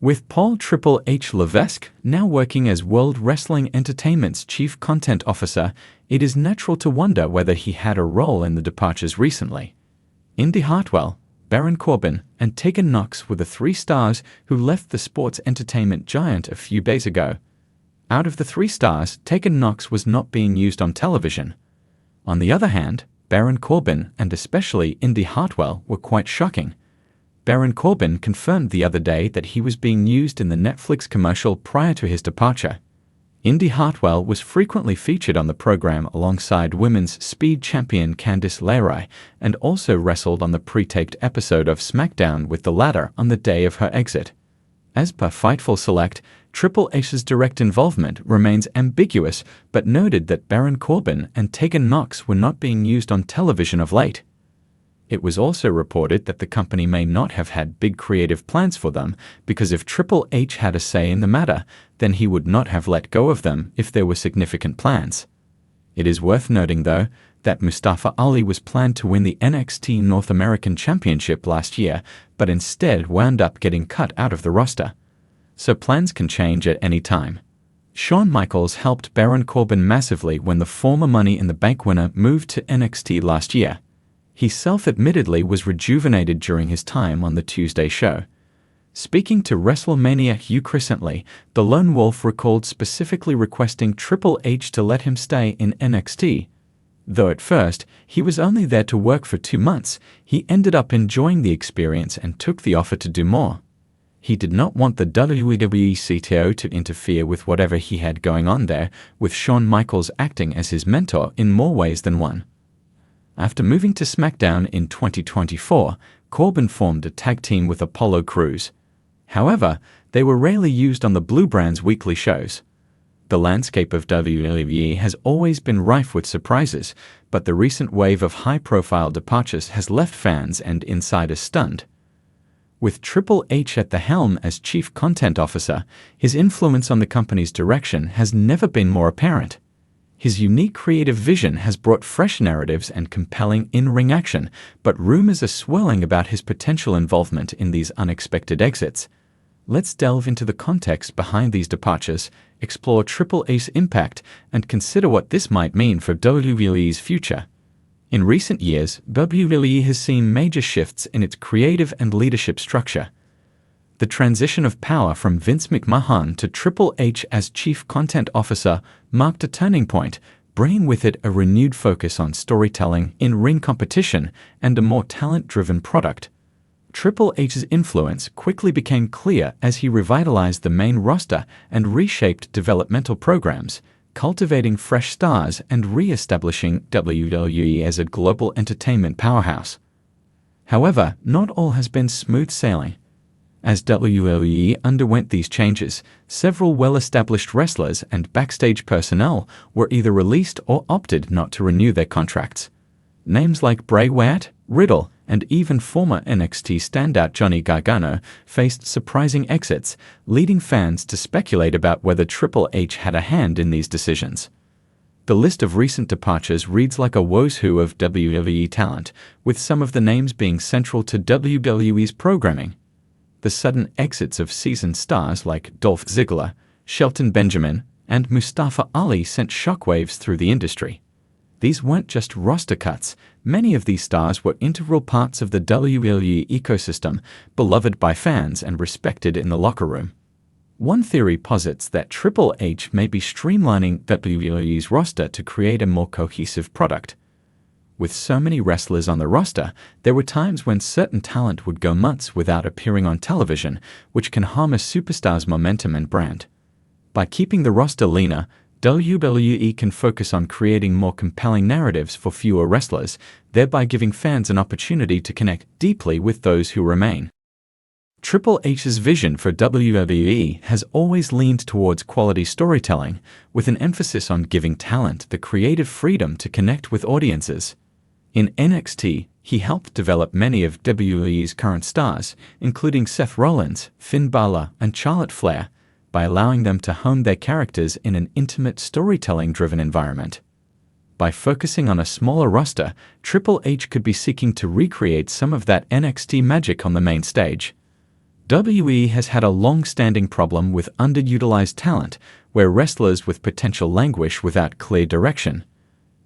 With Paul Triple H Levesque now working as World Wrestling Entertainment's Chief Content Officer, it is natural to wonder whether he had a role in the departures recently. Indy Hartwell, Baron Corbin, and Tegan Knox were the three stars who left the sports entertainment giant a few days ago. Out of the three stars, Tegan Knox was not being used on television. On the other hand, Baron Corbin and especially Indy Hartwell were quite shocking. Baron Corbin confirmed the other day that he was being used in the Netflix commercial prior to his departure. Indy Hartwell was frequently featured on the program alongside women's speed champion Candice LeRae and also wrestled on the pre-taped episode of SmackDown with the latter on the day of her exit. As per Fightful Select, Triple H's direct involvement remains ambiguous, but noted that Baron Corbin and Tegan Knox were not being used on television of late. It was also reported that the company may not have had big creative plans for them, because if Triple H had a say in the matter, then he would not have let go of them if there were significant plans. It is worth noting, though, that Mustafa Ali was planned to win the NXT North American Championship last year, but instead wound up getting cut out of the roster. So plans can change at any time. Shawn Michaels helped Baron Corbin massively when the former Money in the Bank winner moved to NXT last year. He self-admittedly was rejuvenated during his time on the Tuesday show. Speaking to WrestleMania UK recently, the Lone Wolf recalled specifically requesting Triple H to let him stay in NXT. Though at first, he was only there to work for 2 months, he ended up enjoying the experience and took the offer to do more. He did not want the WWE CTO to interfere with whatever he had going on there, with Shawn Michaels acting as his mentor in more ways than one. After moving to SmackDown in 2024, Corbin formed a tag team with Apollo Crews. However, they were rarely used on the Blue Brand's weekly shows. The landscape of WWE has always been rife with surprises, but the recent wave of high-profile departures has left fans and insiders stunned. With Triple H at the helm as Chief Content Officer, his influence on the company's direction has never been more apparent. His unique creative vision has brought fresh narratives and compelling in-ring action, but rumors are swirling about his potential involvement in these unexpected exits. Let's delve into the context behind these departures, explore Triple H's impact, and consider what this might mean for WWE's future. In recent years, WWE has seen major shifts in its creative and leadership structure. The transition of power from Vince McMahon to Triple H as Chief Content Officer marked a turning point, bringing with it a renewed focus on storytelling, in-ring competition, and a more talent-driven product. Triple H's influence quickly became clear as he revitalized the main roster and reshaped developmental programs, cultivating fresh stars and re-establishing WWE as a global entertainment powerhouse. However, not all has been smooth sailing. As WWE underwent these changes, several well-established wrestlers and backstage personnel were either released or opted not to renew their contracts. Names like Bray Wyatt, Riddle, and even former NXT standout Johnny Gargano faced surprising exits, leading fans to speculate about whether Triple H had a hand in these decisions. The list of recent departures reads like a who's who of WWE talent, with some of the names being central to WWE's programming. The sudden exits of seasoned stars like Dolph Ziggler, Shelton Benjamin, and Mustafa Ali sent shockwaves through the industry. These weren't just roster cuts. Many of these stars were integral parts of the WWE ecosystem, beloved by fans and respected in the locker room. One theory posits that Triple H may be streamlining WWE's roster to create a more cohesive product. With so many wrestlers on the roster, there were times when certain talent would go months without appearing on television, which can harm a superstar's momentum and brand. By keeping the roster leaner, WWE can focus on creating more compelling narratives for fewer wrestlers, thereby giving fans an opportunity to connect deeply with those who remain. Triple H's vision for WWE has always leaned towards quality storytelling, with an emphasis on giving talent the creative freedom to connect with audiences. In NXT, he helped develop many of WWE's current stars, including Seth Rollins, Finn Balor, and Charlotte Flair, by allowing them to hone their characters in an intimate storytelling-driven environment. By focusing on a smaller roster, Triple H could be seeking to recreate some of that NXT magic on the main stage. WWE has had a long-standing problem with underutilized talent, where wrestlers with potential languish without clear direction.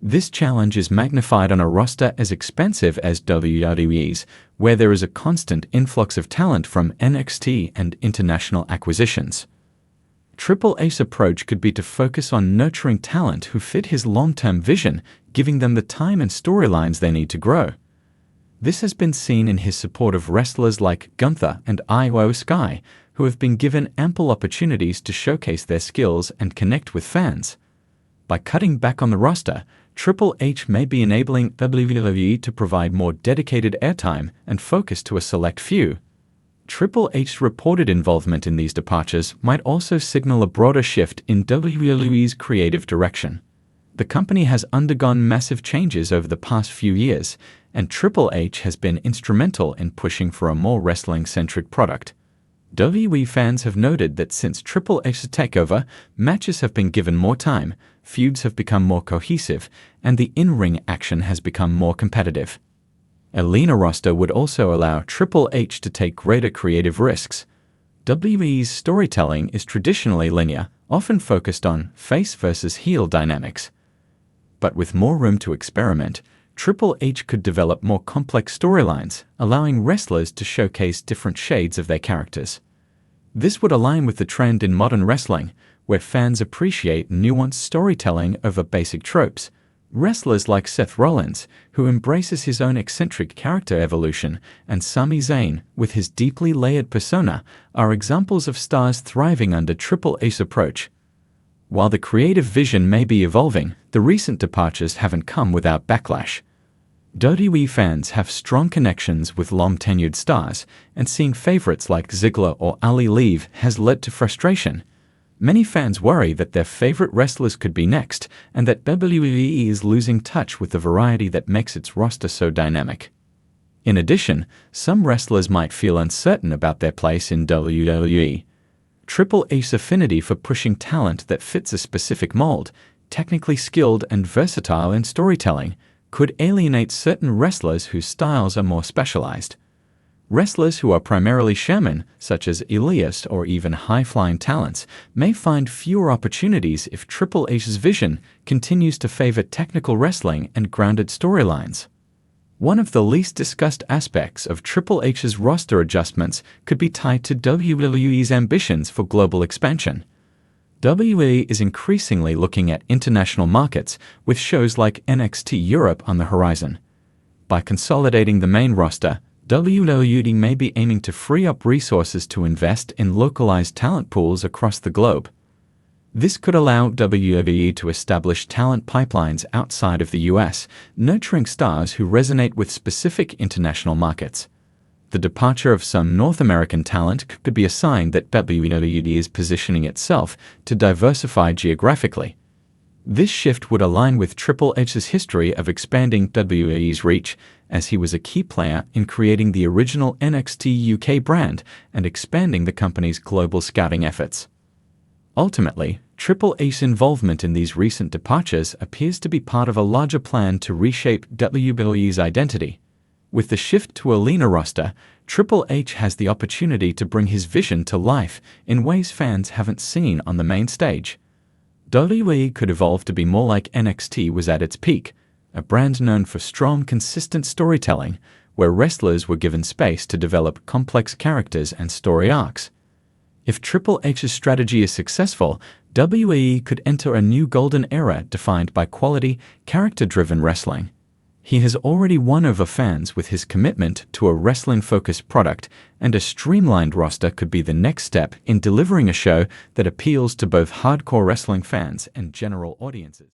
This challenge is magnified on a roster as expansive as WWE's, where there is a constant influx of talent from NXT and international acquisitions. Triple H's approach could be to focus on nurturing talent who fit his long-term vision, giving them the time and storylines they need to grow. This has been seen in his support of wrestlers like Gunther and Io Sky, who have been given ample opportunities to showcase their skills and connect with fans. By cutting back on the roster, Triple H may be enabling WWE to provide more dedicated airtime and focus to a select few. Triple H's reported involvement in these departures might also signal a broader shift in WWE's creative direction. The company has undergone massive changes over the past few years, and Triple H has been instrumental in pushing for a more wrestling-centric product. WWE fans have noted that since Triple H's takeover, matches have been given more time, feuds have become more cohesive, and the in-ring action has become more competitive. A leaner roster would also allow Triple H to take greater creative risks. WWE's storytelling is traditionally linear, often focused on face versus heel dynamics. But with more room to experiment, Triple H could develop more complex storylines, allowing wrestlers to showcase different shades of their characters. This would align with the trend in modern wrestling, where fans appreciate nuanced storytelling over basic tropes. Wrestlers like Seth Rollins, who embraces his own eccentric character evolution, and Sami Zayn, with his deeply layered persona, are examples of stars thriving under Triple H's approach. While the creative vision may be evolving, the recent departures haven't come without backlash. WWE fans have strong connections with long-tenured stars, and seeing favorites like Ziggler or Ali leave has led to frustration. Many fans worry that their favorite wrestlers could be next, and that WWE is losing touch with the variety that makes its roster so dynamic. In addition, some wrestlers might feel uncertain about their place in WWE. Triple H's affinity for pushing talent that fits a specific mold, technically skilled and versatile in storytelling, could alienate certain wrestlers whose styles are more specialized. Wrestlers who are primarily showmen, such as Elias or even high-flying talents, may find fewer opportunities if Triple H's vision continues to favor technical wrestling and grounded storylines. One of the least discussed aspects of Triple H's roster adjustments could be tied to WWE's ambitions for global expansion. WWE is increasingly looking at international markets, with shows like NXT Europe on the horizon. By consolidating the main roster, WWE may be aiming to free up resources to invest in localized talent pools across the globe. This could allow WWE to establish talent pipelines outside of the US, nurturing stars who resonate with specific international markets. The departure of some North American talent could be a sign that WWE is positioning itself to diversify geographically. This shift would align with Triple H's history of expanding WWE's reach, as he was a key player in creating the original NXT UK brand and expanding the company's global scouting efforts. Ultimately, Triple H's involvement in these recent departures appears to be part of a larger plan to reshape WWE's identity. With the shift to a leaner roster, Triple H has the opportunity to bring his vision to life in ways fans haven't seen on the main stage. WWE could evolve to be more like NXT was at its peak, a brand known for strong, consistent storytelling, where wrestlers were given space to develop complex characters and story arcs. If Triple H's strategy is successful, WWE could enter a new golden era defined by quality, character-driven wrestling. He has already won over fans with his commitment to a wrestling-focused product, and a streamlined roster could be the next step in delivering a show that appeals to both hardcore wrestling fans and general audiences.